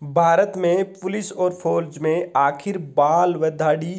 भारत में पुलिस और फौज में आखिर बाल व दाढ़ी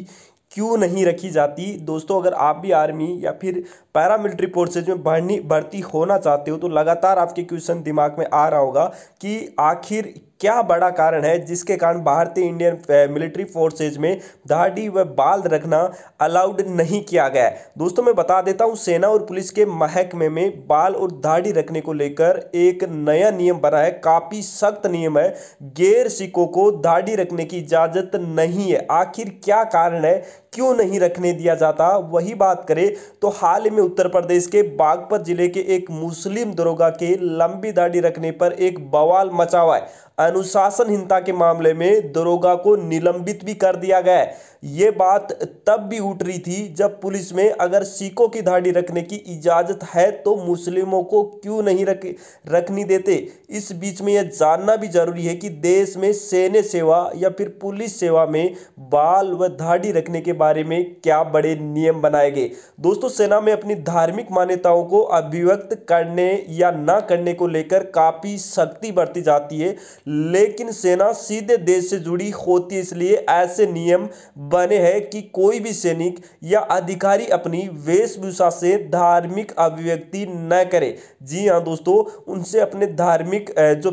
क्यों नहीं रखी जाती। दोस्तों, अगर आप भी आर्मी या फिर पैरामिलिट्री फोर्सेज में भर्ती होना चाहते हो तो लगातार आपके क्वेश्चन दिमाग में आ रहा होगा कि आखिर क्या बड़ा कारण है जिसके कारण भारतीय इंडियन मिलिट्री फोर्सेज में दाढ़ी व बाल रखना अलाउड नहीं किया गया है। दोस्तों, मैं बता देता हूं, सेना और पुलिस के महकमे में बाल और दाढ़ी रखने को लेकर एक नया नियम बना है। काफी सख्त नियम है। गैर सिखों को दाढ़ी रखने की इजाजत नहीं है। आखिर क्या कारण है, क्यों नहीं रखने दिया जाता, वही बात करें तो हाल ही में उत्तर प्रदेश के बागपत जिले के एक मुस्लिम दरोगा के लंबी दाढ़ी रखने पर एक बवाल मचा हुआ है। अनुशासनहीनता के मामले में दरोगा को निलंबित भी कर दिया गया है। यह बात तब भी उठ रही थी जब पुलिस में अगर सिखों की दाढ़ी रखने की इजाजत है तो मुस्लिमों को क्यों नहीं रखनी देते। इस बीच में यह जानना भी जरूरी है कि देश में सैन्य सेवा या फिर पुलिस सेवा में बाल व दाढ़ी रखने के बारे में क्या बड़े नियम बनाए गए। दोस्तों, सेना में अपनी धार्मिक मान्यताओं को अभिव्यक्त करने या ना करने को लेकर काफी सख्ती बरती जाती है, लेकिन सेना सीधे देश से जुड़ी होती है, इसलिए ऐसे नियम बने हैं कि कोई भी सैनिक या अधिकारी अपनी वेशभूषा से धार्मिक अभिव्यक्ति न करे। जी हां दोस्तों, उनसे अपने धार्मिक जो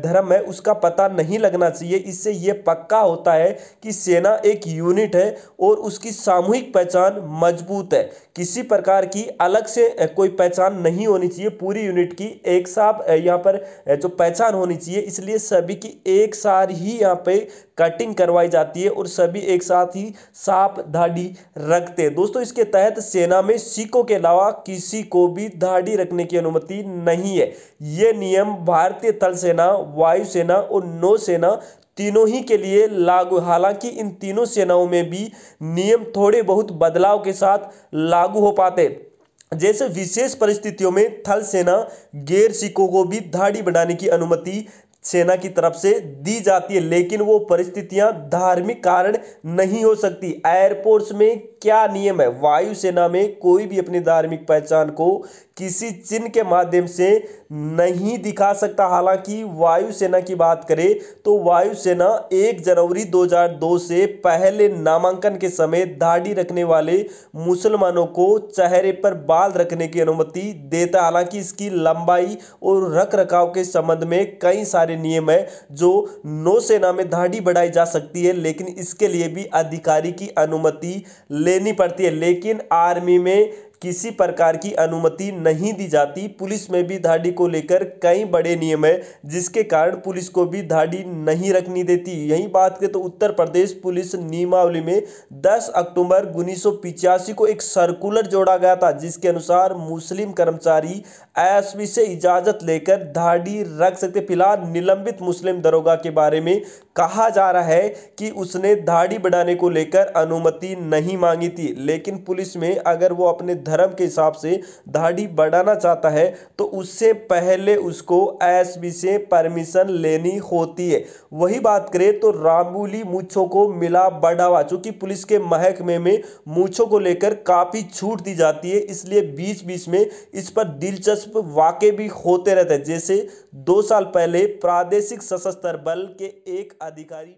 धर्म है उसका पता नहीं लगना चाहिए। इससे यह पक्का होता है कि सेना एक यूनिट है और उसकी सामूहिक पहचान मजबूत है। किसी प्रकार की अलग से कोई पहचान नहीं होनी चाहिए। पूरी यूनिट की एक साथ यहाँ पर जो पहचान होनी चाहिए, इसलिए सभी की एक साथ ही यहाँ पे कटिंग करवाई जाती है और सभी एक साथ ही साफ दाढ़ी रखते हैं। दोस्तों, इसके तहत सेना में सिखों के अलावा किसी को भी दाढ़ी रखने की अनुमति नहीं है। यह नियम भारतीय थल सेना, वायुसेना और नौसेना तीनों ही के लिए लागू। हालांकि इन तीनों सेनाओं में भी नियम थोड़े बहुत बदलाव के साथ लागू हो पाते। जैसे विशेष परिस्थितियों में थल सेना गैर सिखों को भी दाढ़ी बढ़ाने की अनुमति सेना की तरफ से दी जाती है, लेकिन वो परिस्थितियां धार्मिक कारण नहीं हो सकती। एयरफोर्स में क्या नियम है, वायुसेना में कोई भी अपनी धार्मिक पहचान को किसी चिन्ह के माध्यम से नहीं दिखा सकता। हालांकि वायुसेना की बात करें तो वायुसेना 1 जनवरी 2002 से पहले नामांकन के समय दाढ़ी रखने वाले मुसलमानों को चेहरे पर बाल रखने की अनुमति देता। हालांकि इसकी लंबाई और रख रखाव के संबंध में कई सारे नियम है। जो नौसेना में दाढ़ी बढ़ाई जा सकती है, लेकिन इसके लिए भी अधिकारी की अनुमति लेनी पड़ती है। लेकिन आर्मी में किसी प्रकार की अनुमति नहीं दी जाती। पुलिस में भी दाढ़ी को लेकर कई बड़े नियम है, जिसके कारण पुलिस को भी दाढ़ी नहीं रखनी देती। यही बात करें तो उत्तर प्रदेश पुलिस नियमावली में 10 अक्टूबर 1985 को एक सर्कुलर जोड़ा गया था, जिसके अनुसार मुस्लिम कर्मचारी एसपी से इजाजत लेकर दाढ़ी रख सकते। फिलहाल निलंबित मुस्लिम दरोगा के बारे में कहा जा रहा है कि उसने दाढ़ी बढ़ाने को लेकर अनुमति नहीं मांगी थी, लेकिन पुलिस में अगर वो अपने धर्म के हिसाब से दाढ़ी बढ़ाना चाहता है तो उससे पहले उसको एसपी से परमिशन लेनी होती है। वही बात करें तो रामबुली मूंछों को मिला बढ़ावा। चूंकि पुलिस के महकमे में मूंछों को लेकर काफी छूट दी जाती है, इसलिए बीच बीच में इस पर दिलचस्प वाकये भी होते रहते हैं। जैसे 2 साल पहले प्रादेशिक सशस्त्र बल के एक अधिकारी